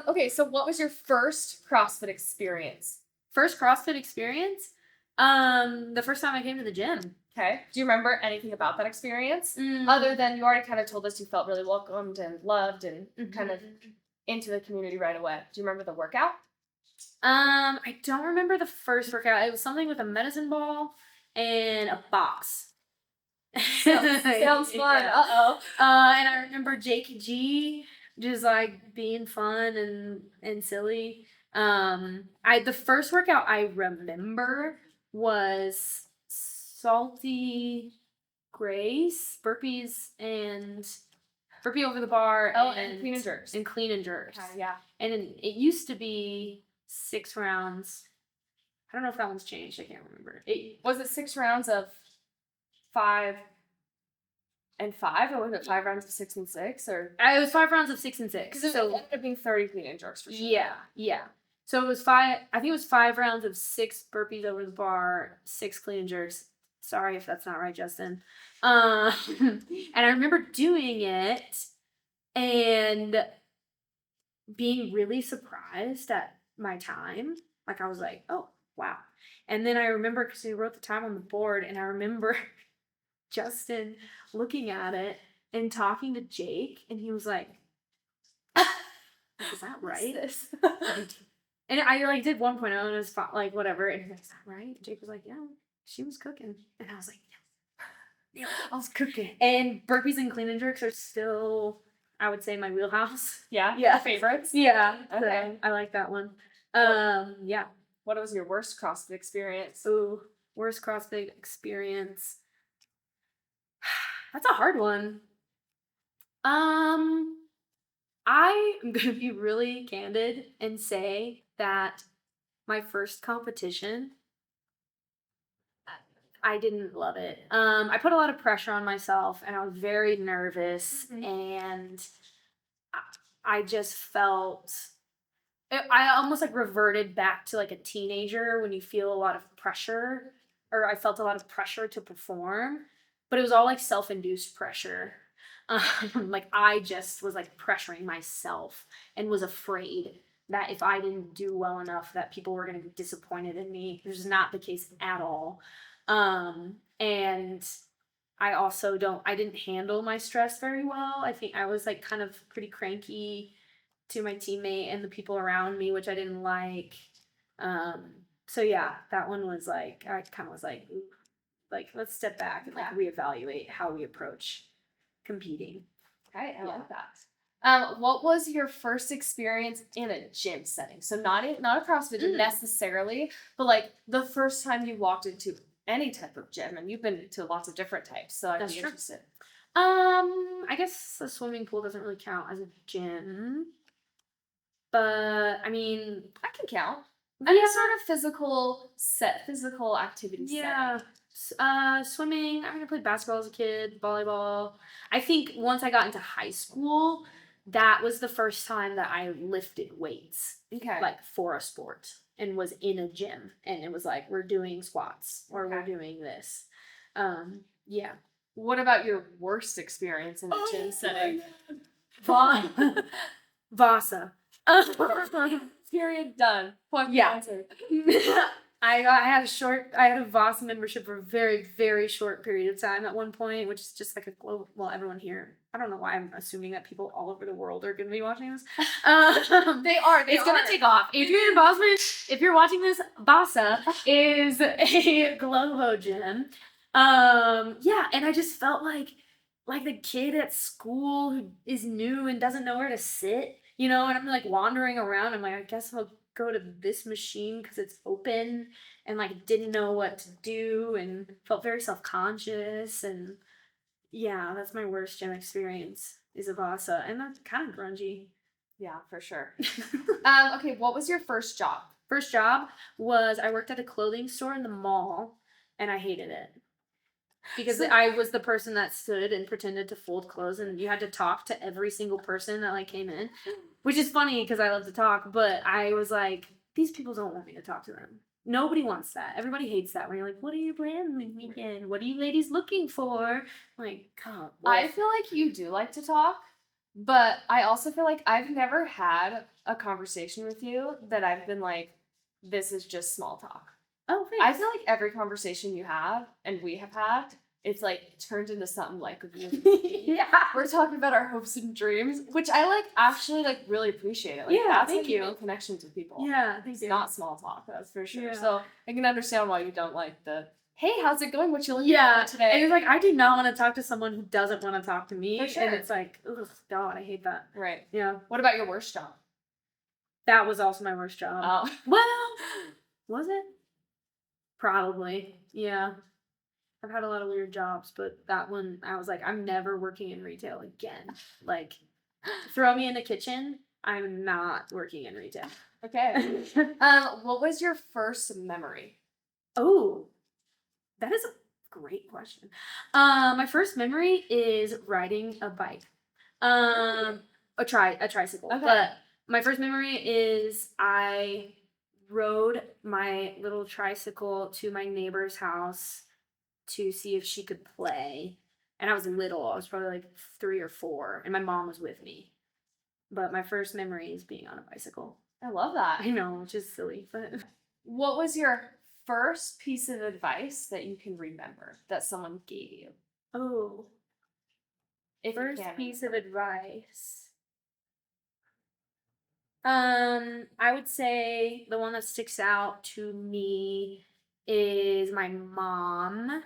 [SPEAKER 2] Okay. So, what was your first CrossFit experience?
[SPEAKER 3] First CrossFit experience? The first time I came to the gym.
[SPEAKER 2] Okay. Do you remember anything about that experience?
[SPEAKER 3] Mm.
[SPEAKER 2] Other than you already kind of told us you felt really welcomed and loved and kind of into the community right away. Do you remember the workout?
[SPEAKER 3] I don't remember the first workout. It was something with a medicine ball and a box.
[SPEAKER 2] Sounds fun.
[SPEAKER 3] Yeah.
[SPEAKER 2] Uh-oh.
[SPEAKER 3] And I remember Jake G just like being fun and silly. The first workout I remember was Salty Grace, burpees and burpee over the bar.
[SPEAKER 2] And clean and jerks.
[SPEAKER 3] And clean and jerks.
[SPEAKER 2] Yeah.
[SPEAKER 3] And it used to be 6 rounds. I don't know if that one's changed. I can't remember.
[SPEAKER 2] Was it 6 rounds of 5 and 5, or was it 5 rounds of 6 and 6, or?
[SPEAKER 3] It was 5 rounds of 6 and 6.
[SPEAKER 2] Because it ended up being 30 clean and jerks for sure.
[SPEAKER 3] Yeah. So it was 5. I think it was 5 rounds of 6 burpees over the bar, 6 clean and jerks. Sorry if that's not right, Justin. And I remember doing it and being really surprised at my time. Like, I was like, oh, wow. And then I remember, because we wrote the time on the board, and I remember Justin looking at it and talking to Jake, and he was like, is that right? And I like did 1.0 and it was like whatever, and he was like, is that right? Jake was like, yeah, she was cooking. And I was like, yeah, I was cooking. And burpees and clean and jerks are still, I would say, my wheelhouse.
[SPEAKER 2] Yeah. Favorites.
[SPEAKER 3] Yeah.
[SPEAKER 2] Okay.
[SPEAKER 3] So I like that one. Yeah.
[SPEAKER 2] What was your worst CrossFit experience?
[SPEAKER 3] Ooh, worst CrossFit experience. That's a hard one. I am gonna be really candid and say that my first competition, I didn't love it. I put a lot of pressure on myself, and I was very nervous, and I just felt. I almost like reverted back to like a teenager when you feel a lot of pressure, or I felt a lot of pressure to perform, but it was all like self-induced pressure. Like I just was like pressuring myself and was afraid that if I didn't do well enough that people were going to be disappointed in me, which is not the case at all. And I also I didn't handle my stress very well. I think I was like kind of pretty cranky to my teammate and the people around me, which I didn't like. So yeah, that one was like, I kind of was like, ooh, like let's step back and like reevaluate how we approach competing.
[SPEAKER 2] Okay, I like that. What was your first experience in a gym setting? So not a CrossFit gym necessarily, but like the first time you walked into any type of gym, and you've been to lots of different types, so I'd
[SPEAKER 3] That's
[SPEAKER 2] be
[SPEAKER 3] true.
[SPEAKER 2] interested.
[SPEAKER 3] I guess a swimming pool doesn't really count as a gym, but I mean,
[SPEAKER 2] I can count.
[SPEAKER 3] yeah,
[SPEAKER 2] Any sort of physical activity
[SPEAKER 3] yeah.
[SPEAKER 2] setting.
[SPEAKER 3] Swimming. I mean, I played basketball as a kid, volleyball. I think once I got into high school, that was the first time that I lifted weights,
[SPEAKER 2] Okay.
[SPEAKER 3] like for a sport, and was in a gym, and it was like we're doing squats or we're
[SPEAKER 2] Okay.
[SPEAKER 3] doing this. Yeah.
[SPEAKER 2] What about your worst experience in a gym setting?
[SPEAKER 3] Vasa.
[SPEAKER 2] Period. Done. Point
[SPEAKER 3] Yeah.
[SPEAKER 2] answer.
[SPEAKER 3] I had a Voss membership for a very, very short period of time at one point, which is just like a global, well, everyone here. I don't know why I'm assuming that people all over the world are going to be watching this.
[SPEAKER 2] They are.
[SPEAKER 3] It's going to take off. If you're in Boston, if you're watching this, Vasa is a Globo gym. Yeah, and I just felt like the kid at school who is new and doesn't know where to sit, and I'm like wandering around. I'm like, I guess I'll go to this machine because it's open, and like didn't know what to do and felt very self-conscious. And yeah, that's my worst gym experience is a Vasa, and that's kind of grungy.
[SPEAKER 2] Yeah, for sure. Okay, what was your first job?
[SPEAKER 3] First job was I worked at a clothing store in the mall, and I hated it. Because I was the person that stood and pretended to fold clothes, and you had to talk to every single person that like came in, which is funny because I love to talk, but I was like, these people don't want me to talk to them. Nobody wants that. Everybody hates that when you're like, what are you planning this weekend? What are you ladies looking for? I'm like, God.
[SPEAKER 2] I feel like you do like to talk, but I also feel like I've never had a conversation with you that I've been like, this is just small talk.
[SPEAKER 3] Oh, thanks.
[SPEAKER 2] I feel like every conversation you have and we have had, it's like turned into something like
[SPEAKER 3] yeah.
[SPEAKER 2] we're talking about our hopes and dreams, which I like actually like really appreciate it. Like,
[SPEAKER 3] Yeah,
[SPEAKER 2] that's
[SPEAKER 3] thank
[SPEAKER 2] how you
[SPEAKER 3] you.
[SPEAKER 2] make connections with people.
[SPEAKER 3] Yeah, thank
[SPEAKER 2] It's
[SPEAKER 3] you.
[SPEAKER 2] not small talk, that's for sure.
[SPEAKER 3] Yeah.
[SPEAKER 2] So I can understand why you don't like the hey, how's it going? What you looking
[SPEAKER 3] Yeah,
[SPEAKER 2] for today?
[SPEAKER 3] and it's like I do not want to talk to someone who doesn't want to talk to me.
[SPEAKER 2] For sure.
[SPEAKER 3] And it's like, ugh, God, I hate that.
[SPEAKER 2] Right.
[SPEAKER 3] Yeah.
[SPEAKER 2] What about your worst job?
[SPEAKER 3] That was also my worst job.
[SPEAKER 2] Oh.
[SPEAKER 3] Well, was it? Probably. Yeah. I've had a lot of weird jobs, but that one, I was like, I'm never working in retail again. Like, throw me in the kitchen, I'm not working in retail.
[SPEAKER 2] Okay. What was your first memory?
[SPEAKER 3] Oh, that is a great question. My first memory is riding a bike. A tricycle.
[SPEAKER 2] Okay.
[SPEAKER 3] But my first memory is I rode my little tricycle to my neighbor's house to see if she could play. And I was little. I was probably like 3 or 4, and my mom was with me. But my first memory is being on a bicycle.
[SPEAKER 2] I love that.
[SPEAKER 3] I know, which is silly, but
[SPEAKER 2] What was your first piece of advice that you can remember that someone gave you?
[SPEAKER 3] oh,
[SPEAKER 2] If you
[SPEAKER 3] first
[SPEAKER 2] can
[SPEAKER 3] piece of
[SPEAKER 2] remember.
[SPEAKER 3] advice. I would say the one that sticks out to me is my mom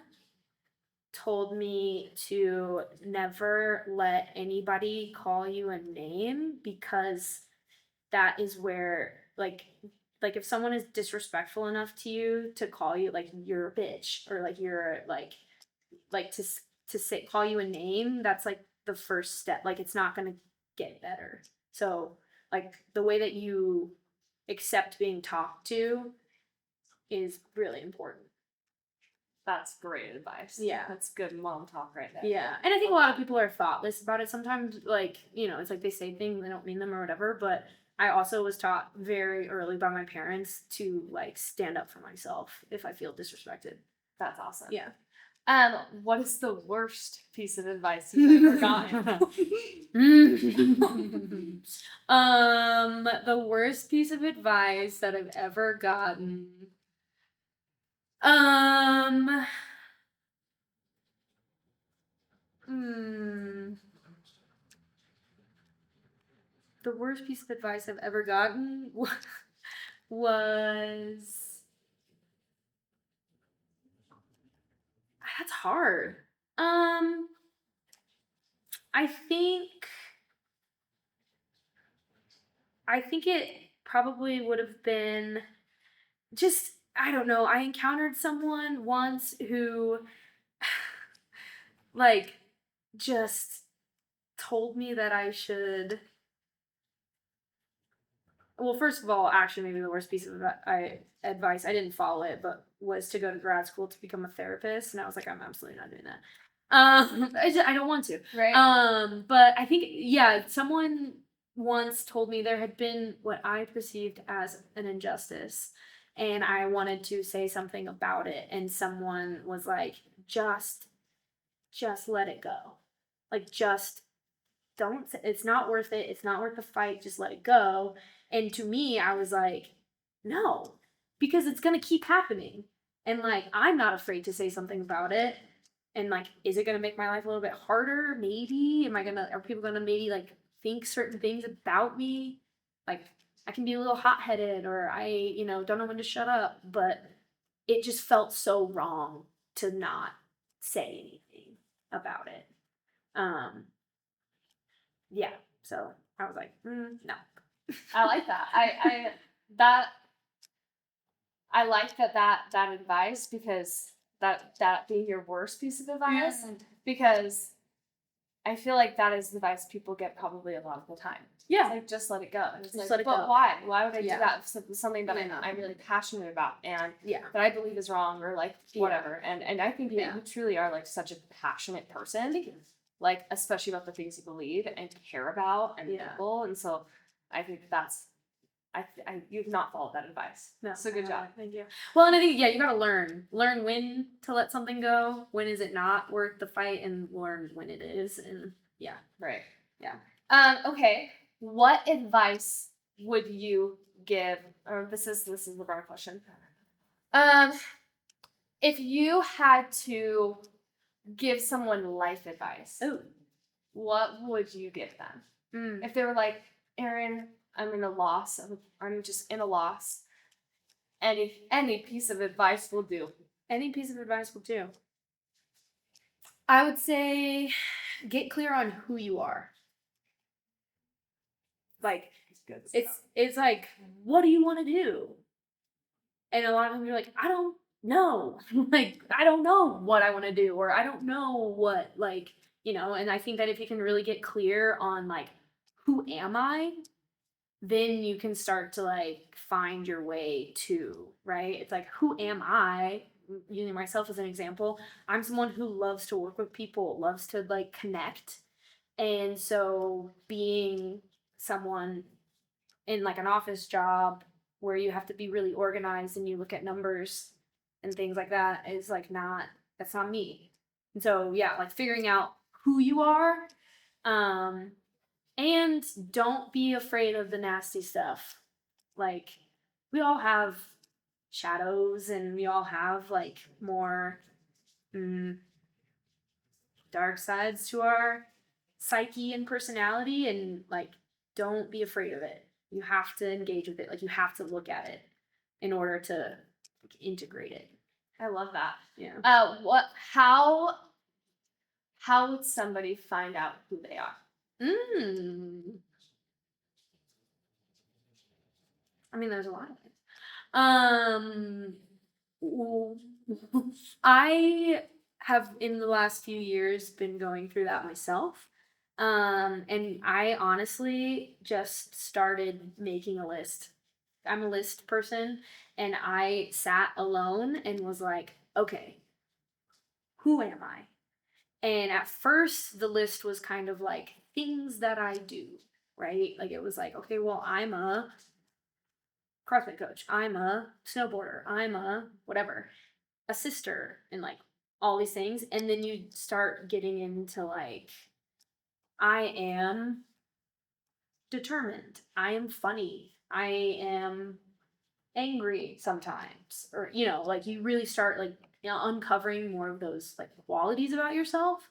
[SPEAKER 3] told me to never let anybody call you a name, because that is where like if someone is disrespectful enough to you to call you like you're a bitch, or like you're like to say call you a name, that's like the first step. Like it's not going to get better. So like the way that you accept being talked to is really important.
[SPEAKER 2] That's great advice.
[SPEAKER 3] Yeah.
[SPEAKER 2] That's good mom talk right there.
[SPEAKER 3] Yeah. And I think a lot of people are thoughtless about it. Sometimes, like, it's like they say things, they don't mean them or whatever. But I also was taught very early by my parents to, like, stand up for myself if I feel disrespected.
[SPEAKER 2] That's awesome.
[SPEAKER 3] Yeah.
[SPEAKER 2] What is the worst piece of advice you've ever gotten?
[SPEAKER 3] The worst piece of advice that I've ever gotten. The worst piece of advice I've ever gotten was. That's hard. I think I think it probably would have been just, I don't know. I encountered someone once who, like, just told me that I should. Well, first of all, actually, maybe the worst piece of advice, I didn't follow it, but was to go to grad school to become a therapist. And I was like, I'm absolutely not doing that. I don't want to.
[SPEAKER 2] Right.
[SPEAKER 3] But I think, yeah, someone once told me there had been what I perceived as an injustice, and I wanted to say something about it. And someone was like, just let it go. Like, just don't, it's not worth it. It's not worth the fight. Just let it go. And to me, I was like, no, because it's going to keep happening. And like, I'm not afraid to say something about it. And like, is it going to make my life a little bit harder? Maybe. Are people going to maybe like think certain things about me? Like, I can be a little hot headed, or don't know when to shut up. But it just felt so wrong to not say anything about it. Yeah. So I was like, no.
[SPEAKER 2] I like that. I like that advice, because that being your worst piece of advice, because I feel like that is the advice people get probably a lot of the time.
[SPEAKER 3] Yeah.
[SPEAKER 2] It's like, just let it go. It's
[SPEAKER 3] Just
[SPEAKER 2] like,
[SPEAKER 3] let it
[SPEAKER 2] but
[SPEAKER 3] go.
[SPEAKER 2] why? Why would I do
[SPEAKER 3] Yeah.
[SPEAKER 2] that? Something that
[SPEAKER 3] I know.
[SPEAKER 2] I'm really passionate about, and
[SPEAKER 3] Yeah.
[SPEAKER 2] that I believe is wrong, or like whatever.
[SPEAKER 3] Yeah.
[SPEAKER 2] And I think that you truly are like such a passionate person, like especially about the things you believe and care about and people. And so I think that's you've not followed that advice.
[SPEAKER 3] No.
[SPEAKER 2] So good job.
[SPEAKER 3] Thank you. Well, and I think, you got to learn when to let something go, when is it not worth the fight, and learn when it is. And yeah.
[SPEAKER 2] Right.
[SPEAKER 3] Yeah.
[SPEAKER 2] Okay. What advice would you give? Or this is the wrong question. If you had to give someone life advice, what would you give them? If they were like, Erin, I'm in a loss. I'm just in a loss. Any piece of advice will do.
[SPEAKER 3] Any piece of advice will do. I would say, get clear on who you are. Like, it's like, what do you want to do? And a lot of them you're like, I don't know. Like, I don't know what I want to do, or I don't know what, like, and I think that if you can really get clear on like, who am I, then you can start to like find your way to, right? It's like, who am I? Using myself as an example, I'm someone who loves to work with people, loves to like connect. And so being someone in like an office job where you have to be really organized and you look at numbers and things like that is like that's not me. And so yeah, like figuring out who you are, and don't be afraid of the nasty stuff. Like, we all have shadows, and we all have like more dark sides to our psyche and personality, and like, don't be afraid of it. You have to engage with it. Like, you have to look at it in order to like, integrate it.
[SPEAKER 2] I love that.
[SPEAKER 3] Yeah.
[SPEAKER 2] How would somebody find out who they are?
[SPEAKER 3] I mean, there's a lot of it. I have in the last few years been going through that myself. And I honestly just started making a list. I'm a list person, and I sat alone and was like, okay, who am I? And at first the list was kind of like things that I do, right? Like, it was like, okay, well, I'm a CrossFit coach, I'm a snowboarder, I'm a whatever, a sister, and like all these things. And then you start getting into like, I am determined, I am funny, I am angry sometimes, or like, you really start like uncovering more of those like qualities about yourself.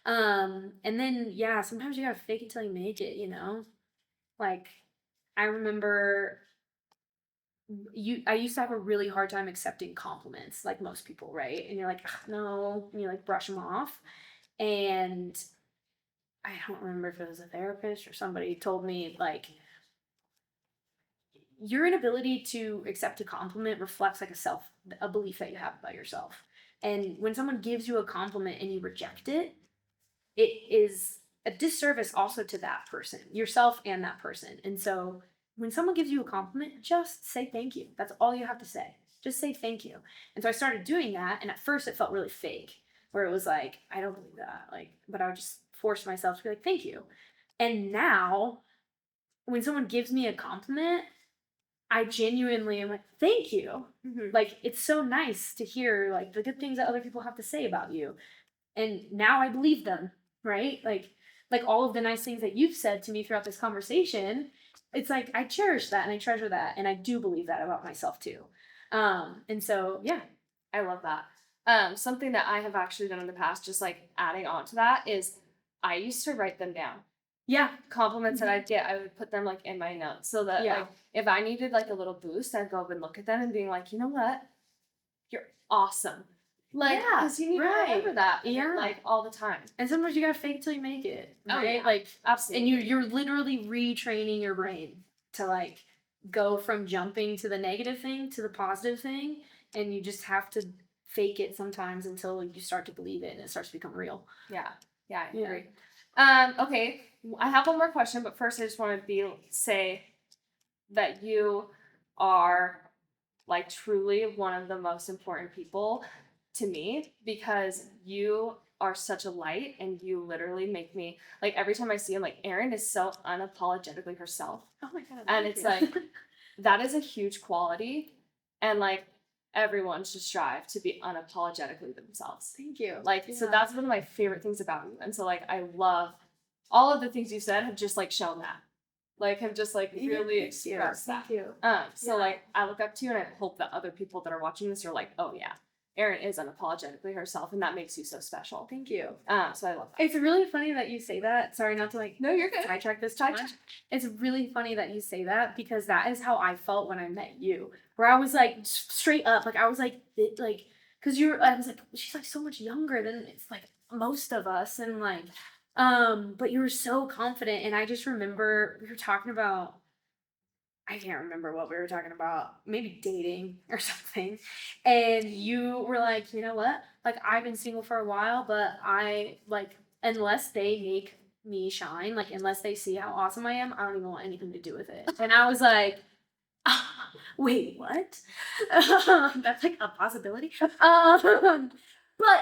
[SPEAKER 3] And then sometimes you gotta fake it till you make it. Like, I remember I used to have a really hard time accepting compliments, like most people, right? And you're like, no, and you like brush them off. And I don't remember if it was a therapist or somebody told me, like, your inability to accept a compliment reflects like a belief that you have about yourself. And when someone gives you a compliment and you reject it, it is a disservice also to that person, yourself and that person. And so when someone gives you a compliment, just say thank you. That's all you have to say. Just say thank you. And so I started doing that, and at first it felt really fake, where it was like, I don't believe that. Like, but I would just force myself to be like, thank you. And now when someone gives me a compliment, I genuinely am like, thank you. Like, it's so nice to hear like the good things that other people have to say about you. And now I believe them, right? Like all of the nice things that you've said to me throughout this conversation, it's like I cherish that and I treasure that, and I do believe that about myself too. And so yeah,
[SPEAKER 2] I love that. Something that I have actually done in the past, just like adding on to that, is I used to write them down.
[SPEAKER 3] Yeah.
[SPEAKER 2] Compliments that I'd get, I would put them like in my notes, so that like if I needed like a little boost, I'd go up and look at them and being like, you know what, you're awesome. Like, because you need to remember that, like all the time.
[SPEAKER 3] And sometimes you gotta fake it till you make it, right?
[SPEAKER 2] Oh, yeah.
[SPEAKER 3] Like,
[SPEAKER 2] absolutely.
[SPEAKER 3] And you're literally retraining your brain to like go from jumping to the negative thing to the positive thing, and you just have to fake it sometimes until you start to believe it and it starts to become real.
[SPEAKER 2] Yeah, I agree. Okay, I have one more question, but first I just want to say that you are like truly one of the most important people to me, because you are such a light, and you literally make me, like, every time I see him, like, Erin is so unapologetically herself.
[SPEAKER 3] Oh my God.
[SPEAKER 2] And it's like, that is a huge quality, and like everyone should strive to be unapologetically themselves.
[SPEAKER 3] Thank you.
[SPEAKER 2] Like, so that's one of my favorite things about you. And so like, I love all of the things you said have just like shown that, like have just like really expressed that.
[SPEAKER 3] Thank you.
[SPEAKER 2] So like, I look up to you, and I hope that other people that are watching this are like, oh yeah, Erin is unapologetically herself, and that makes you so special.
[SPEAKER 3] Thank you.
[SPEAKER 2] So I love that.
[SPEAKER 3] It's really funny that you say that. Sorry, not to like
[SPEAKER 2] No, you're good.
[SPEAKER 3] sidetrack this too much. It's really funny that you say that, because that is how I felt when I met you. Where I was like straight up, like I was like, because I was like, she's like so much younger than it's like most of us, and like, but you were so confident, and I just remember we were talking about, I can't remember what we were talking about, maybe dating or something, and you were like, you know what, like I've been single for a while, but I like, unless they make me shine, like unless they see how awesome I am, I don't even want anything to do with it. And I was like, wait, what? That's like a possibility. But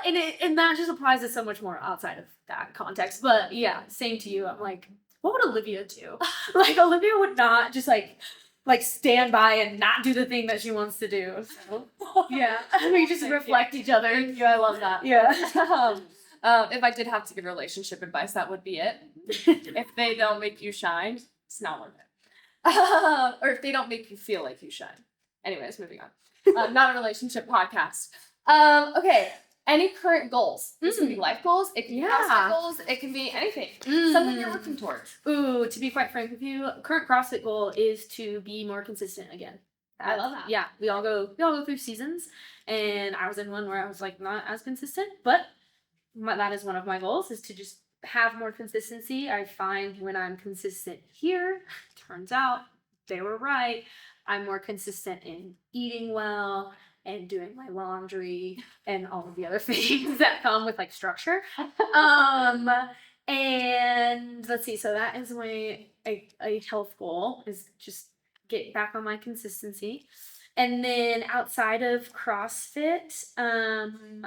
[SPEAKER 3] and that just applies to so much more outside of that context. But yeah, same to you. I'm like, what would Olivia do? Like Olivia would not just like stand by and not do the thing that she wants to do. So yeah, we just reflect each other.
[SPEAKER 2] Thank you. I love that.
[SPEAKER 3] Yeah.
[SPEAKER 2] If I did have to give relationship advice, that would be it. If they don't make you shine, it's not worth it. Or if they don't make you feel like you shine. Anyways, moving on. Not a relationship podcast. Okay. Any current goals? This can be life goals. It can be CrossFit goals. It can be anything. Something you're working towards.
[SPEAKER 3] Ooh, to be quite frank with you, current CrossFit goal is to be more consistent again.
[SPEAKER 2] I love that.
[SPEAKER 3] Yeah, we all go through seasons, and I was in one where I was like not as consistent, but that is one of my goals, is to just have more consistency. I find when I'm consistent here, turns out they were right. I'm more consistent in eating well and doing my laundry and all of the other things that come with like structure. And let's see, so that is my a health goal, is just get back on my consistency. And then outside of CrossFit, a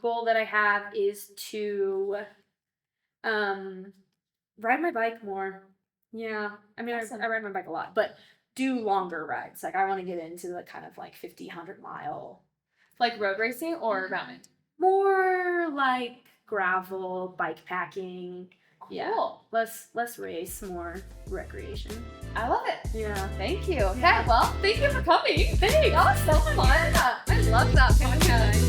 [SPEAKER 3] goal that I have is to ride my bike more. Yeah, I mean, awesome. I ride my bike a lot, but do longer rides. Like I want to get into the kind of like 50, 100 mile.
[SPEAKER 2] Like road racing or mountain?
[SPEAKER 3] More like gravel, bike packing.
[SPEAKER 2] Cool.
[SPEAKER 3] Yeah, less race, more recreation.
[SPEAKER 2] I love it.
[SPEAKER 3] Yeah.
[SPEAKER 2] Thank you. Okay, well, thank you for coming. Thanks. That was so fun. I love that podcast.